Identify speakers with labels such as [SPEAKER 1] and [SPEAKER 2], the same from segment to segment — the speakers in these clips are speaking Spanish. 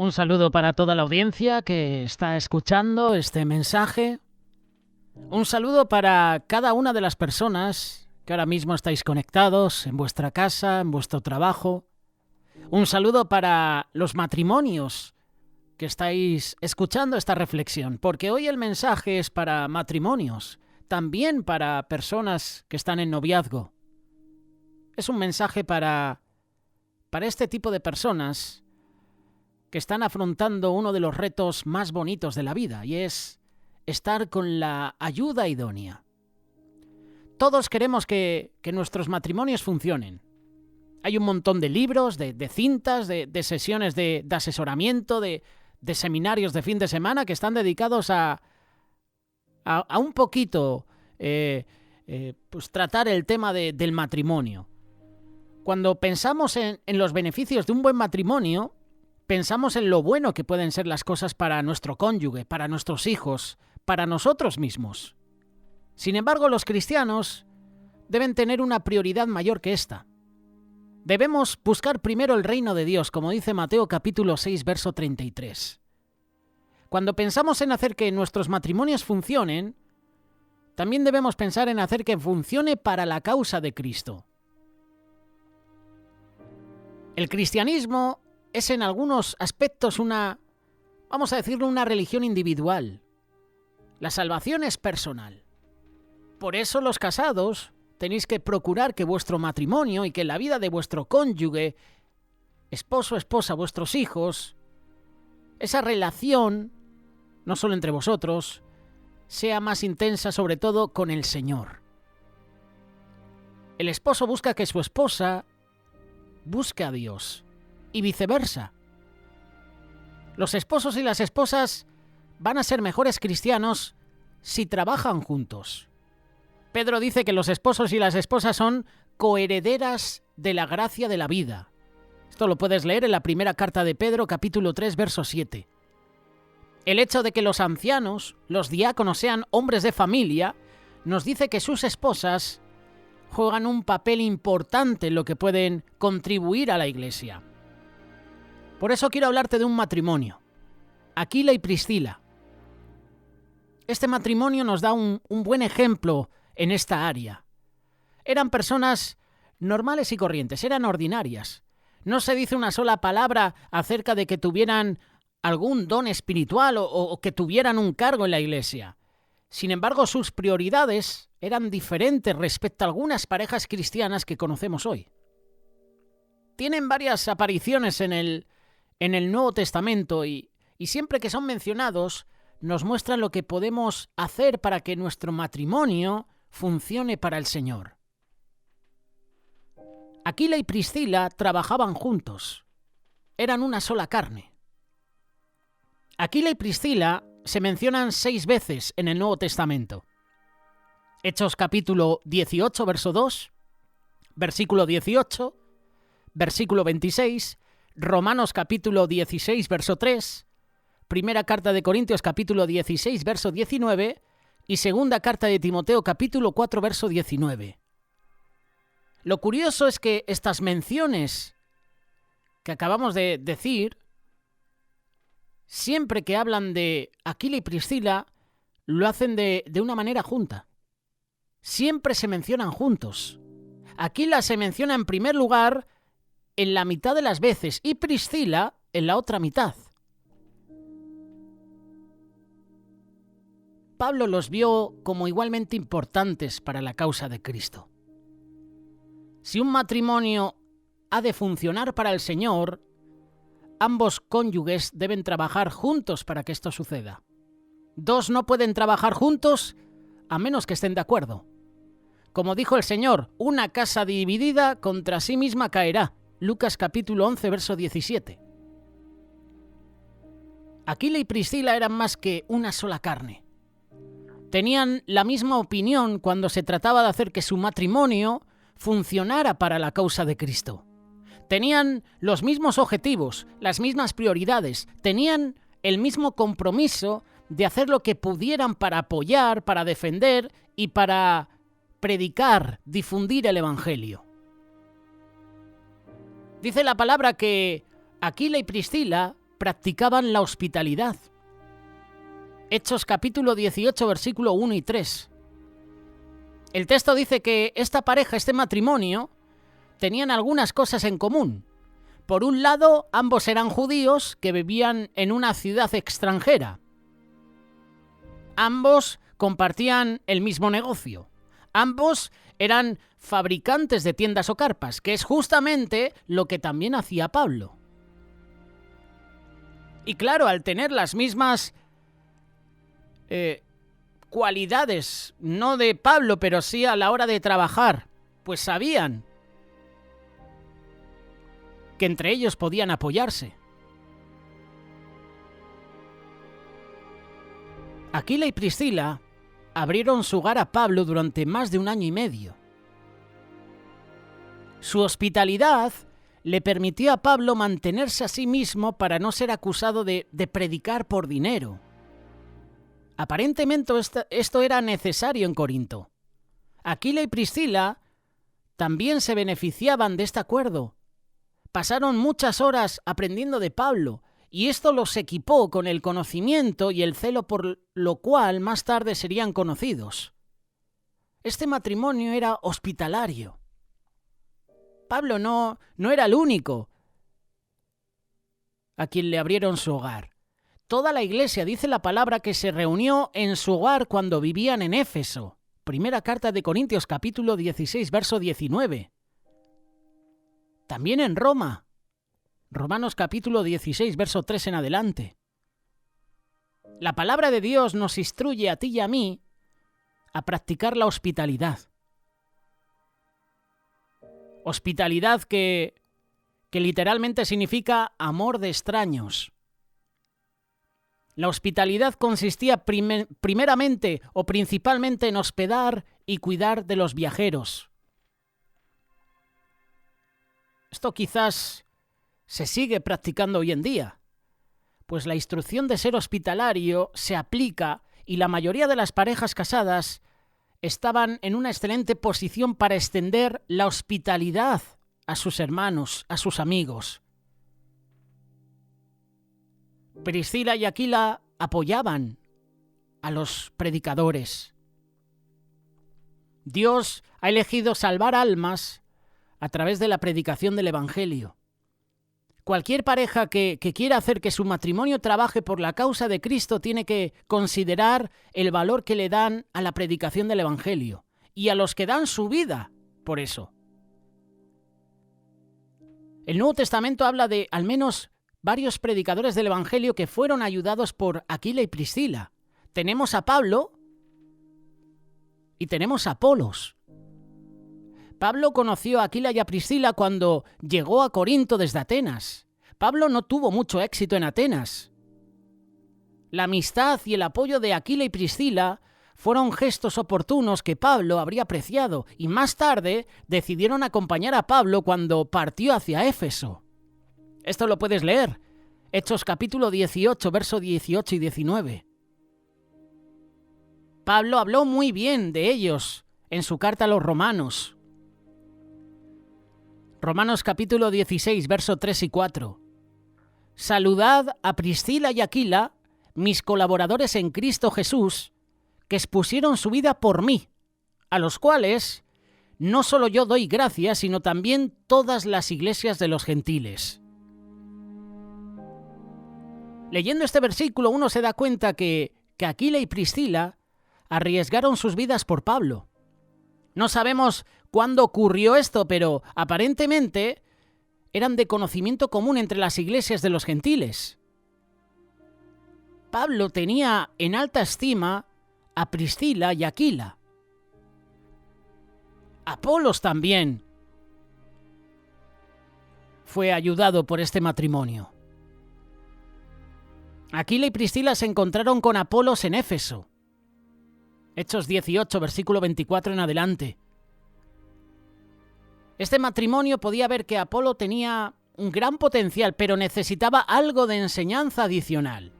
[SPEAKER 1] Un saludo para toda la audiencia que está escuchando este mensaje. Un saludo para cada una de las personas que ahora mismo estáis conectados en vuestra casa, en vuestro trabajo. Un saludo para los matrimonios que estáis escuchando esta reflexión, porque hoy el mensaje es para matrimonios, también para personas que están en noviazgo. Es un mensaje para este tipo de personas que están afrontando uno de los retos más bonitos de la vida, y es estar con la ayuda idónea. Todos queremos que nuestros matrimonios funcionen. Hay un montón de libros, de cintas, de sesiones de asesoramiento, de seminarios de fin de semana que están dedicados a un poquito pues tratar el tema del matrimonio. Cuando pensamos en los beneficios de un buen matrimonio, pensamos en lo bueno que pueden ser las cosas para nuestro cónyuge, para nuestros hijos, para nosotros mismos. Sin embargo, los cristianos deben tener una prioridad mayor que esta. Debemos buscar primero el reino de Dios, como dice Mateo capítulo 6, verso 33. Cuando pensamos en hacer que nuestros matrimonios funcionen, también debemos pensar en hacer que funcione para la causa de Cristo. El cristianismo es en algunos aspectos vamos a decirlo, una religión individual. La salvación es personal. Por eso los casados tenéis que procurar que vuestro matrimonio y que la vida de vuestro cónyuge, esposo, esposa, vuestros hijos, esa relación, no solo entre vosotros, sea más intensa, sobre todo con el Señor. El esposo busca que su esposa busque a Dios y viceversa. Los esposos y las esposas van a ser mejores cristianos si trabajan juntos. Pedro dice que los esposos y las esposas son coherederas de la gracia de la vida. Esto lo puedes leer en la primera carta de Pedro, capítulo 3, verso 7. El hecho de que los ancianos, los diáconos, sean hombres de familia, nos dice que sus esposas juegan un papel importante en lo que pueden contribuir a la iglesia. Por eso quiero hablarte de un matrimonio, Aquila y Priscila. Este matrimonio nos da un buen ejemplo en esta área. Eran personas normales y corrientes, eran ordinarias. No se dice una sola palabra acerca de que tuvieran algún don espiritual o que tuvieran un cargo en la iglesia. Sin embargo, sus prioridades eran diferentes respecto a algunas parejas cristianas que conocemos hoy. Tienen varias apariciones en el Nuevo Testamento y siempre que son mencionados nos muestran lo que podemos hacer para que nuestro matrimonio funcione para el Señor. Aquila y Priscila trabajaban juntos. Eran una sola carne. Aquila y Priscila se mencionan 6 veces en el Nuevo Testamento. Hechos capítulo 18, verso 2, versículo 18, versículo 26, Romanos capítulo 16, verso 3, primera carta de Corintios capítulo 16, verso 19 y segunda carta de Timoteo capítulo 4, verso 19. Lo curioso es que estas menciones que acabamos de decir, siempre que hablan de Aquila y Priscila, lo hacen de una manera junta. Siempre se mencionan juntos. Aquila se menciona en primer lugar en la mitad de las veces y Priscila en la otra mitad. Pablo los vio como igualmente importantes para la causa de Cristo. Si un matrimonio ha de funcionar para el Señor, ambos cónyuges deben trabajar juntos para que esto suceda. 2 no pueden trabajar juntos a menos que estén de acuerdo. Como dijo el Señor, una casa dividida contra sí misma caerá. Lucas capítulo 11, verso 17. Aquila y Priscila eran más que una sola carne. Tenían la misma opinión cuando se trataba de hacer que su matrimonio funcionara para la causa de Cristo. Tenían los mismos objetivos, las mismas prioridades, tenían el mismo compromiso de hacer lo que pudieran para apoyar, para defender y para predicar, difundir el Evangelio. Dice la palabra que Aquila y Priscila practicaban la hospitalidad. Hechos capítulo 18, versículo 1 y 3. El texto dice que esta pareja, este matrimonio, tenían algunas cosas en común. Por un lado, ambos eran judíos que vivían en una ciudad extranjera. Ambos compartían el mismo negocio. Ambos eran fabricantes de tiendas o carpas, que es justamente lo que también hacía Pablo. Y claro, al tener las mismas cualidades, no de Pablo, pero sí a la hora de trabajar, pues sabían que entre ellos podían apoyarse. Aquila y Priscila abrieron su hogar a Pablo durante más de 1 año y medio. Su hospitalidad le permitió a Pablo mantenerse a sí mismo para no ser acusado de predicar por dinero. Aparentemente esto era necesario en Corinto. Aquila y Priscila también se beneficiaban de este acuerdo. Pasaron muchas horas aprendiendo de Pablo, y esto los equipó con el conocimiento y el celo por lo cual más tarde serían conocidos. Este matrimonio era hospitalario. Pablo no era el único a quien le abrieron su hogar. Toda la iglesia, dice la palabra, que se reunió en su hogar cuando vivían en Éfeso. Primera carta de Corintios, capítulo 16, verso 19. También en Roma. Romanos capítulo 16, verso 3 en adelante. La palabra de Dios nos instruye a ti y a mí a practicar la hospitalidad. Hospitalidad que literalmente significa amor de extraños. La hospitalidad consistía primeramente o principalmente en hospedar y cuidar de los viajeros. Esto quizás se sigue practicando hoy en día, pues la instrucción de ser hospitalario se aplica y la mayoría de las parejas casadas estaban en una excelente posición para extender la hospitalidad a sus hermanos, a sus amigos. Priscila y Aquila apoyaban a los predicadores. Dios ha elegido salvar almas a través de la predicación del Evangelio. Cualquier pareja que quiera hacer que su matrimonio trabaje por la causa de Cristo tiene que considerar el valor que le dan a la predicación del Evangelio y a los que dan su vida por eso. El Nuevo Testamento habla de al menos varios predicadores del Evangelio que fueron ayudados por Aquila y Priscila. Tenemos a Pablo y tenemos a Apolos. Pablo conoció a Aquila y a Priscila cuando llegó a Corinto desde Atenas. Pablo no tuvo mucho éxito en Atenas. La amistad y el apoyo de Aquila y Priscila fueron gestos oportunos que Pablo habría apreciado y más tarde decidieron acompañar a Pablo cuando partió hacia Éfeso. Esto lo puedes leer. Hechos capítulo 18, verso 18 y 19. Pablo habló muy bien de ellos en su carta a los romanos. Romanos capítulo 16, verso 3 y 4. Saludad a Priscila y Aquila, mis colaboradores en Cristo Jesús, que expusieron su vida por mí, a los cuales no solo yo doy gracias, sino también todas las iglesias de los gentiles. Leyendo este versículo uno se da cuenta que Aquila y Priscila arriesgaron sus vidas por Pablo. No sabemos cuándo ocurrió esto, pero aparentemente eran de conocimiento común entre las iglesias de los gentiles. Pablo tenía en alta estima a Priscila y Aquila. Apolos también fue ayudado por este matrimonio. Aquila y Priscila se encontraron con Apolos en Éfeso. Hechos 18, versículo 24 en adelante. Este matrimonio podía ver que Apolo tenía un gran potencial, pero necesitaba algo de enseñanza adicional.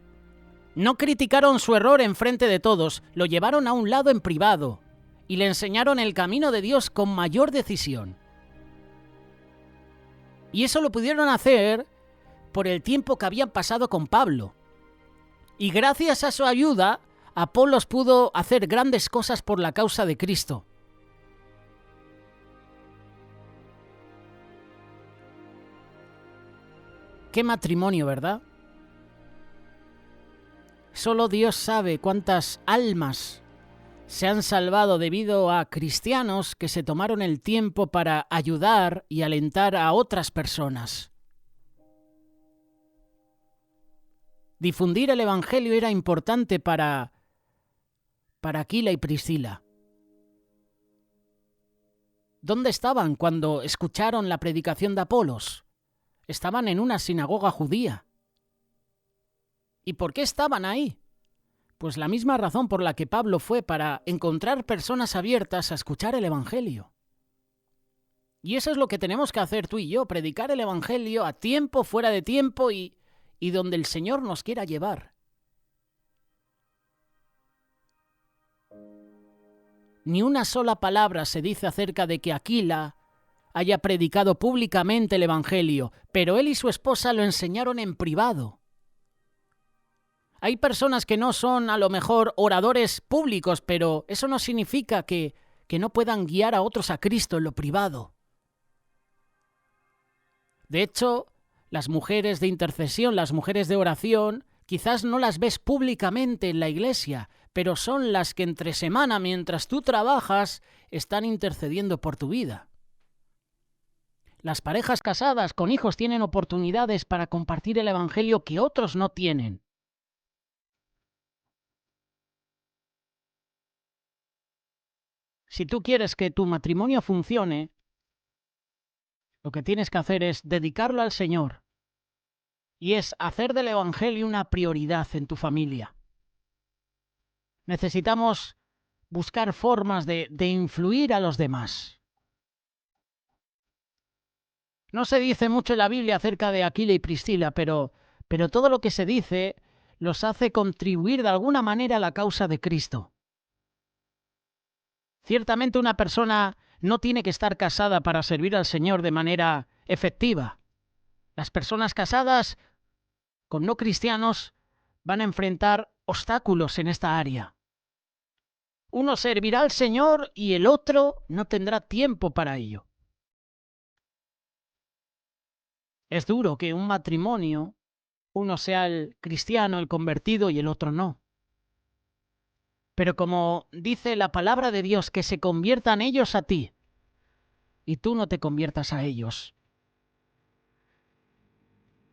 [SPEAKER 1] No criticaron su error en frente de todos, lo llevaron a un lado en privado y le enseñaron el camino de Dios con mayor decisión. Y eso lo pudieron hacer por el tiempo que habían pasado con Pablo. Y gracias a su ayuda, Apolos pudo hacer grandes cosas por la causa de Cristo. Qué matrimonio, ¿verdad? Solo Dios sabe cuántas almas se han salvado debido a cristianos que se tomaron el tiempo para ayudar y alentar a otras personas. Difundir el Evangelio era importante para Aquila y Priscila. ¿Dónde estaban cuando escucharon la predicación de Apolos? Estaban en una sinagoga judía. ¿Y por qué estaban ahí? Pues la misma razón por la que Pablo fue, para encontrar personas abiertas a escuchar el Evangelio. Y eso es lo que tenemos que hacer tú y yo, predicar el Evangelio a tiempo, fuera de tiempo y donde el Señor nos quiera llevar. Ni una sola palabra se dice acerca de que Aquila haya predicado públicamente el Evangelio, pero él y su esposa lo enseñaron en privado. Hay personas que no son a lo mejor oradores públicos, pero eso no significa que no puedan guiar a otros a Cristo en lo privado. De hecho, las mujeres de intercesión, las mujeres de oración, quizás no las ves públicamente en la iglesia, pero son las que entre semana, mientras tú trabajas, están intercediendo por tu vida. Las parejas casadas con hijos tienen oportunidades para compartir el Evangelio que otros no tienen. Si tú quieres que tu matrimonio funcione, lo que tienes que hacer es dedicarlo al Señor y es hacer del Evangelio una prioridad en tu familia. Necesitamos buscar formas de influir a los demás. No se dice mucho en la Biblia acerca de Aquila y Priscila, pero todo lo que se dice los hace contribuir de alguna manera a la causa de Cristo. Ciertamente una persona no tiene que estar casada para servir al Señor de manera efectiva. Las personas casadas con no cristianos van a enfrentar obstáculos en esta área. Uno servirá al Señor y el otro no tendrá tiempo para ello. Es duro que un matrimonio, uno sea el cristiano, el convertido y el otro no. Pero como dice la palabra de Dios, que se conviertan ellos a ti y tú no te conviertas a ellos.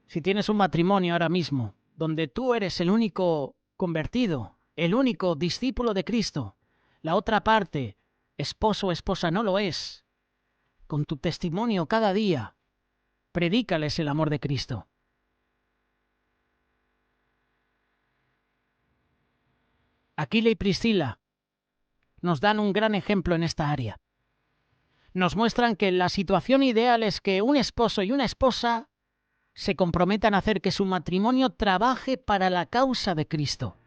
[SPEAKER 1] Si tienes un matrimonio ahora mismo donde tú eres el único convertido, el único discípulo de Cristo, la otra parte, esposo o esposa, no lo es, con tu testimonio cada día, predícales el amor de Cristo. Aquila y Priscila nos dan un gran ejemplo en esta área. Nos muestran que la situación ideal es que un esposo y una esposa se comprometan a hacer que su matrimonio trabaje para la causa de Cristo.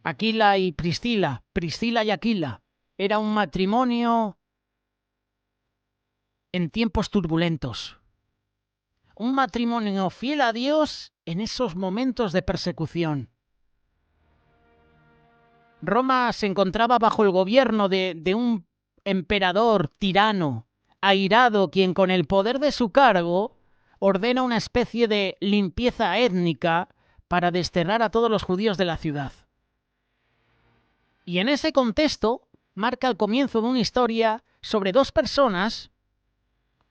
[SPEAKER 1] Aquila y Priscila, Priscila y Aquila, era un matrimonio en tiempos turbulentos. Un matrimonio fiel a Dios en esos momentos de persecución. Roma se encontraba bajo el gobierno de un emperador tirano, airado, quien con el poder de su cargo ordena una especie de limpieza étnica para desterrar a todos los judíos de la ciudad. Y en ese contexto marca el comienzo de una historia sobre dos personas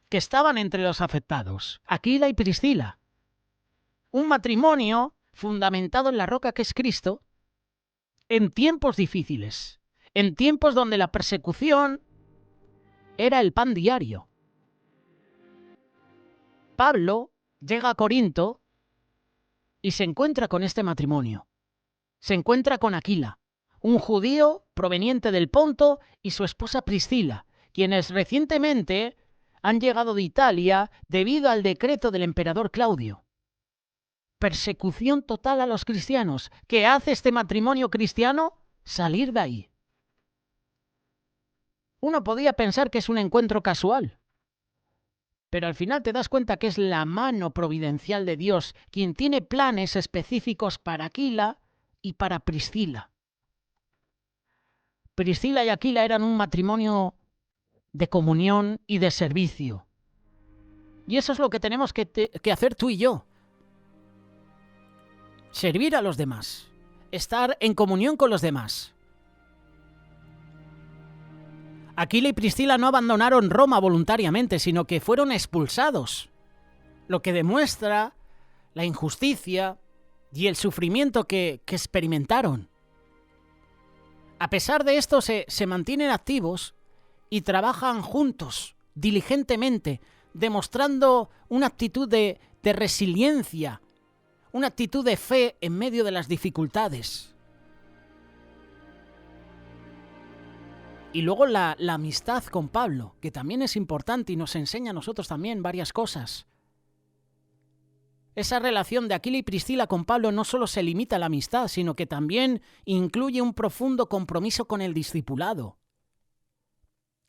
[SPEAKER 1] que estaban entre los afectados, Aquila y Priscila. Un matrimonio fundamentado en la roca que es Cristo, en tiempos difíciles, en tiempos donde la persecución era el pan diario. Pablo llega a Corinto y se encuentra con este matrimonio. Se encuentra con Aquila, un judío proveniente del Ponto, y su esposa Priscila, quienes recientemente han llegado de Italia debido al decreto del emperador Claudio. Persecución total a los cristianos. ¿Qué hace este matrimonio cristiano? Salir de ahí. Uno podía pensar que es un encuentro casual. Pero al final te das cuenta que es la mano providencial de Dios quien tiene planes específicos para Aquila y para Priscila. Priscila y Aquila eran un matrimonio de comunión y de servicio. Y eso es lo que tenemos que hacer tú y yo. Servir a los demás. Estar en comunión con los demás. Aquila y Priscila no abandonaron Roma voluntariamente, sino que fueron expulsados, lo que demuestra la injusticia y el sufrimiento que experimentaron. A pesar de esto, se mantienen activos y trabajan juntos, diligentemente, demostrando una actitud de resiliencia, una actitud de fe en medio de las dificultades. Y luego la amistad con Pablo, que también es importante y nos enseña a nosotros también varias cosas. Esa relación de Aquila y Priscila con Pablo no solo se limita a la amistad, sino que también incluye un profundo compromiso con el discipulado.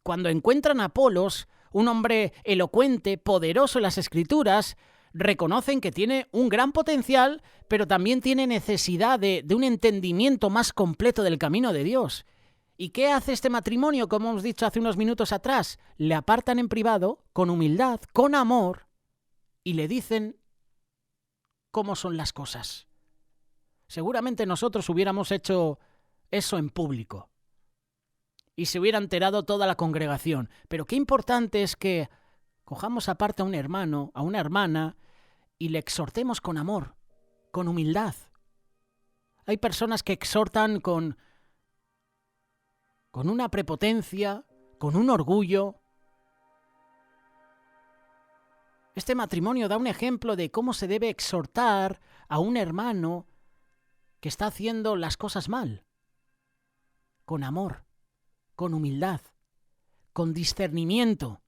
[SPEAKER 1] Cuando encuentran a Apolos, un hombre elocuente, poderoso en las Escrituras, reconocen que tiene un gran potencial, pero también tiene necesidad de un entendimiento más completo del camino de Dios. ¿Y qué hace este matrimonio, como hemos dicho hace unos minutos atrás? Le apartan en privado, con humildad, con amor, y le dicen cómo son las cosas. Seguramente nosotros hubiéramos hecho eso en público y se hubiera enterado toda la congregación. Pero qué importante es que cojamos aparte a un hermano, a una hermana, y le exhortemos con amor, con humildad. Hay personas que exhortan con una prepotencia, con un orgullo. Este matrimonio da un ejemplo de cómo se debe exhortar a un hermano que está haciendo las cosas mal. Con amor, con humildad, con discernimiento.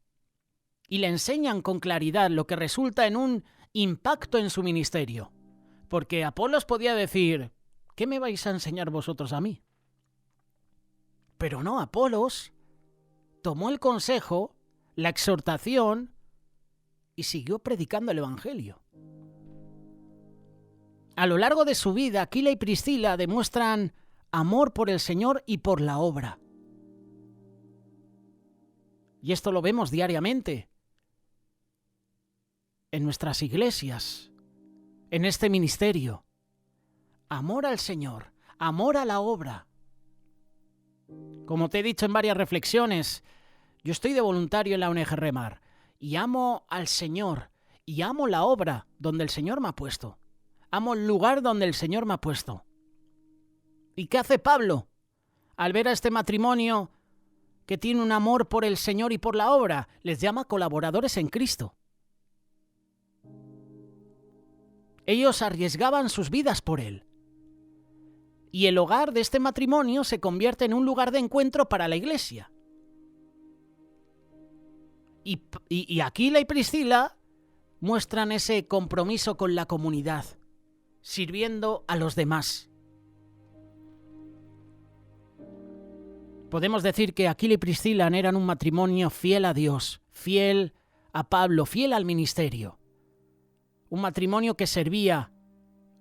[SPEAKER 1] Y le enseñan con claridad, lo que resulta en un impacto en su ministerio. Porque Apolos podía decir, ¿qué me vais a enseñar vosotros a mí? Pero no, Apolos tomó el consejo, la exhortación y siguió predicando el Evangelio. A lo largo de su vida, Aquila y Priscila demuestran amor por el Señor y por la obra. Y esto lo vemos diariamente en nuestras iglesias, en este ministerio. Amor al Señor, amor a la obra. Como te he dicho en varias reflexiones, yo estoy de voluntario en la ONG Remar y amo al Señor y amo la obra donde el Señor me ha puesto. Amo el lugar donde el Señor me ha puesto. ¿Y qué hace Pablo al ver a este matrimonio que tiene un amor por el Señor y por la obra? Les llama colaboradores en Cristo. Ellos arriesgaban sus vidas por Él. Y el hogar de este matrimonio se convierte en un lugar de encuentro para la iglesia. Y Aquila y Priscila muestran ese compromiso con la comunidad, sirviendo a los demás. Podemos decir que Aquila y Priscila eran un matrimonio fiel a Dios, fiel a Pablo, fiel al ministerio. Un matrimonio que servía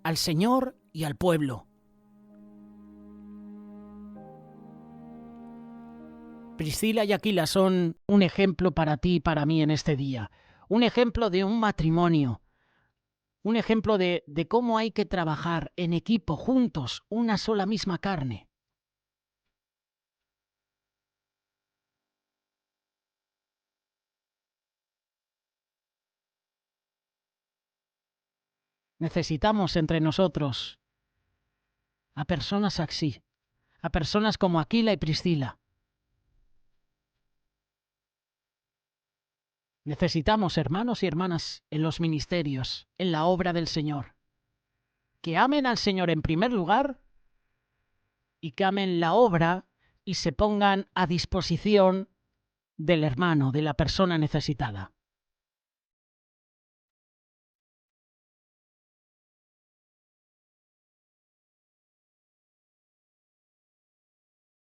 [SPEAKER 1] al Señor y al pueblo. Priscila y Aquila son un ejemplo para ti y para mí en este día. Un ejemplo de un matrimonio. Un ejemplo de cómo hay que trabajar en equipo, juntos, una sola misma carne. Necesitamos entre nosotros a personas así, a personas como Aquila y Priscila. Necesitamos hermanos y hermanas en los ministerios, en la obra del Señor, que amen al Señor en primer lugar y que amen la obra y se pongan a disposición del hermano, de la persona necesitada.